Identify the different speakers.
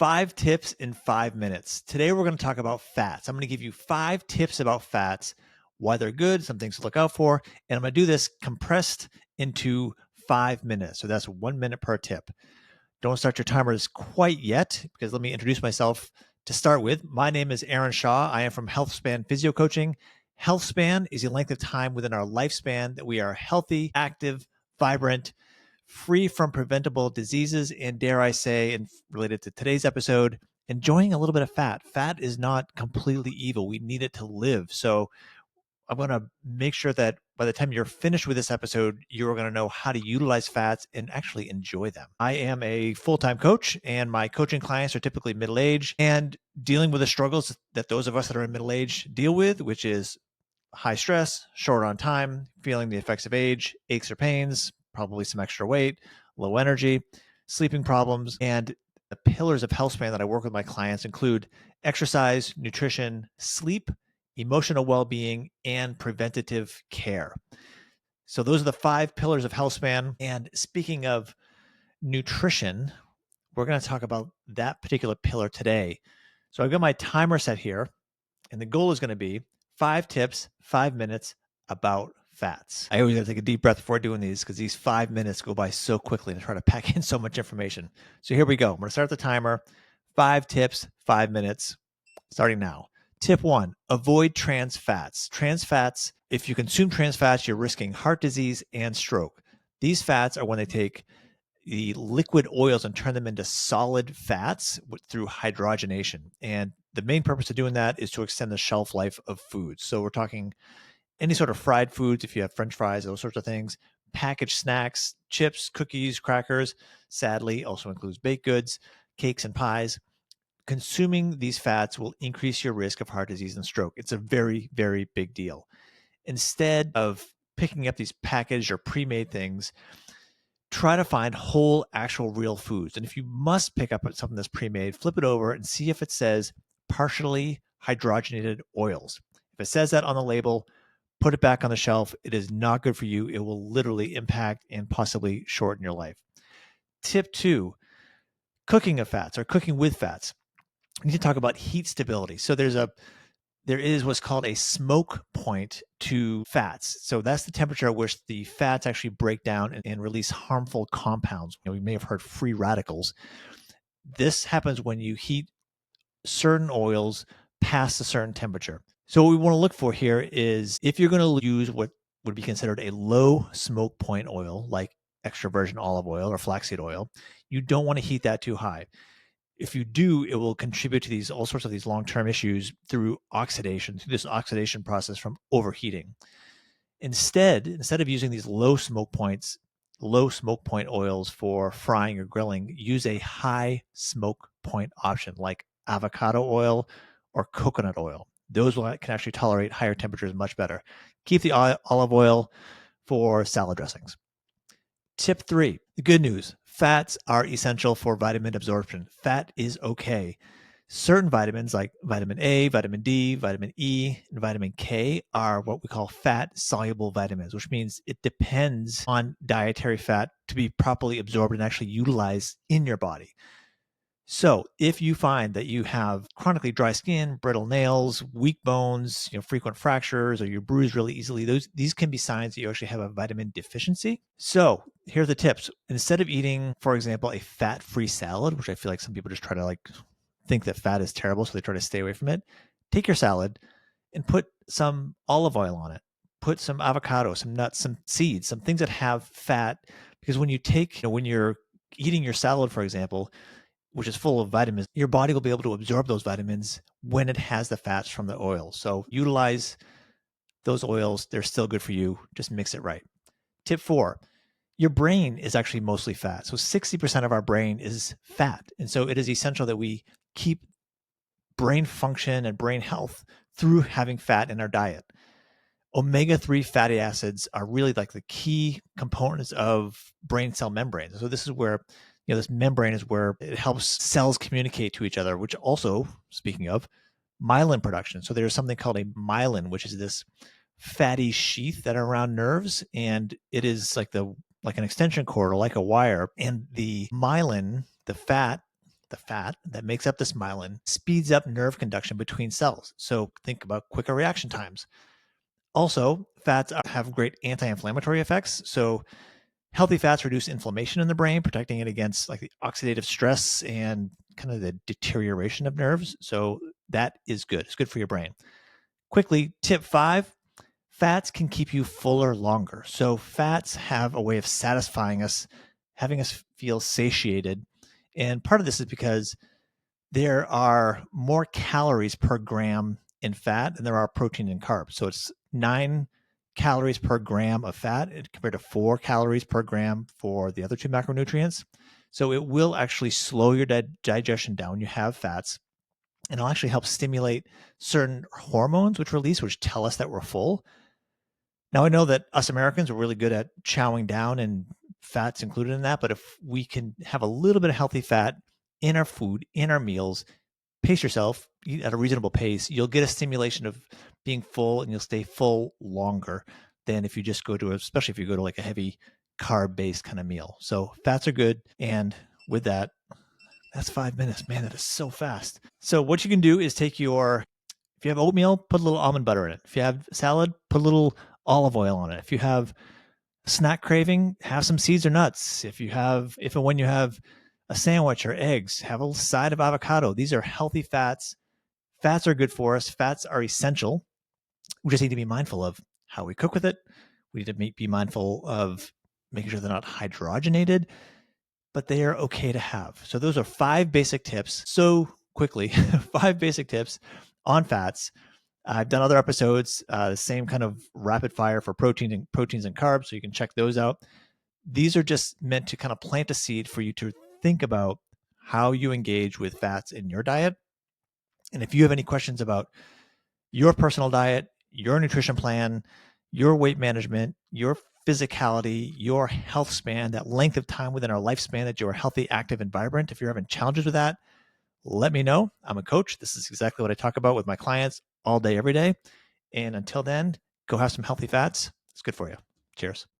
Speaker 1: 5 tips in 5 minutes. Today we're going to talk about fats. I'm going to give you 5 tips about fats, why they're good, some things to look out for, and I'm going to do this compressed into 5 minutes. So that's 1 minute per tip. Don't start your timers quite yet, because let me introduce myself to start with. My name is Aaron Shaw. I am from Healthspan PhysioCoaching. Healthspan is the length of time within our lifespan that we are healthy, active, vibrant, free from preventable diseases, and dare I say, and related to today's episode, enjoying a little bit of fat. Fat is not completely evil. We need it to live. So I'm going to make sure that by the time you're finished with this episode, you're going to know how to utilize fats and actually enjoy them. I am a full-time coach, and my coaching clients are typically middle-aged and dealing with the struggles that those of us that are in middle age deal with, which is high stress, short on time, feeling the effects of age, aches or pains, probably some extra weight, low energy, sleeping problems. And the pillars of Healthspan that I work with my clients include exercise, nutrition, sleep, emotional well-being, and preventative care. So those are the 5 pillars of Healthspan. And speaking of nutrition, we're going to talk about that particular pillar today. So I've got my timer set here, and the goal is going to be 5 tips, 5 minutes about fats. I always got to take a deep breath before doing these because these 5 minutes go by so quickly and I try to pack in so much information. So here we go. I'm going to start the timer. 5 tips, 5 minutes, starting now. Tip 1, avoid trans fats. Trans fats, if you consume trans fats, you're risking heart disease and stroke. These fats are when they take the liquid oils and turn them into solid fats through hydrogenation. And the main purpose of doing that is to extend the shelf life of foods. So we're talking any sort of fried foods, if you have French fries, those sorts of things, packaged snacks, chips, cookies, crackers, sadly also includes baked goods, cakes and pies. Consuming these fats will increase your risk of heart disease and stroke. It's a very, very big deal. Instead of picking up these packaged or pre-made things, try to find whole, actual, real foods. And if you must pick up something that's pre-made, flip it over and see if it says partially hydrogenated oils. If it says that on the label, put it back on the shelf. It is not good for you. It will literally impact and possibly shorten your life. Tip 2, cooking of fats or cooking with fats. We need to talk about heat stability. So there is what's called a smoke point to fats. So that's the temperature at which the fats actually break down and release harmful compounds. We may have heard free radicals. This happens when you heat certain oils past a certain temperature. So what we want to look for here is if you're going to use what would be considered a low smoke point oil, like extra virgin olive oil or flaxseed oil, you don't want to heat that too high. If you do, it will contribute to all sorts of these long-term issues through this oxidation process from overheating. Instead of using these low smoke point oils for frying or grilling, use a high smoke point option like avocado oil or coconut oil. Those can actually tolerate higher temperatures much better. Keep the olive oil for salad dressings. Tip 3, the good news. Fats are essential for vitamin absorption. Fat is okay. Certain vitamins like vitamin A, vitamin D, vitamin E, and vitamin K are what we call fat-soluble vitamins, which means it depends on dietary fat to be properly absorbed and actually utilized in your body. So if you find that you have chronically dry skin, brittle nails, weak bones, frequent fractures, or you bruise really easily, these can be signs that you actually have a vitamin deficiency. So here are the tips. Instead of eating, for example, a fat-free salad, which I feel like some people just try to think that fat is terrible, so they try to stay away from it, take your salad and put some olive oil on it. Put some avocado, some nuts, some seeds, some things that have fat, because when you're eating your salad, for example, which is full of vitamins, your body will be able to absorb those vitamins when it has the fats from the oil. So utilize those oils. They're still good for you. Just mix it right. Tip 4, your brain is actually mostly fat. So 60% of our brain is fat. And so it is essential that we keep brain function and brain health through having fat in our diet. Omega-3 fatty acids are really like the key components of brain cell membranes. So this is where this membrane is where it helps cells communicate to each other, which also, speaking of, myelin production. So there's something called a myelin, which is this fatty sheath that are around nerves, and it is like an extension cord or like a wire. And the myelin, the fat the fat that makes up this myelin, speeds up nerve conduction between cells. So think about quicker reaction times. Also, fats have great anti-inflammatory effects. So healthy fats reduce inflammation in the brain, protecting it against like the oxidative stress and kind of the deterioration of nerves. So that is good. It's good for your brain. Quickly, tip 5, fats can keep you fuller longer. So fats have a way of satisfying us, having us feel satiated. And part of this is because there are more calories per gram in fat than there are protein and carbs. So it's 9 calories per gram of fat compared to 4 calories per gram for the other two macronutrients. So it will actually slow your digestion down. You have fats, and it'll actually help stimulate certain hormones which tell us that we're full. Now, I know that us Americans are really good at chowing down, and fat's included in that. But if we can have a little bit of healthy fat in our food, in our meals, pace yourself, eat at a reasonable pace, you'll get a stimulation of being full, and you'll stay full longer than if you just go to, especially if you go to like a heavy carb-based kind of meal. So fats are good. And with that, that's 5 minutes. Man, that is so fast. So what you can do is take if you have oatmeal, put a little almond butter in it. If you have salad, put a little olive oil on it. If you have a snack craving, have some seeds or nuts. If and when you have a sandwich or eggs, have a side of avocado. These are healthy fats. Fats are good for us. Fats are essential. We just need to be mindful of how we cook with it. We need to be mindful of making sure they're not hydrogenated, but they are okay to have. So those are 5 basic tips. So quickly, 5 basic tips on fats. I've done other episodes, the same kind of rapid fire for proteins and carbs, so you can check those out. These are just meant to kind of plant a seed for you to think about how you engage with fats in your diet. And if you have any questions about your personal diet, your nutrition plan, your weight management, your physicality, your health span, that length of time within our lifespan that you're healthy, active, and vibrant, if you're having challenges with that, let me know. I'm a coach. This is exactly what I talk about with my clients all day, every day. And until then, go have some healthy fats. It's good for you. Cheers.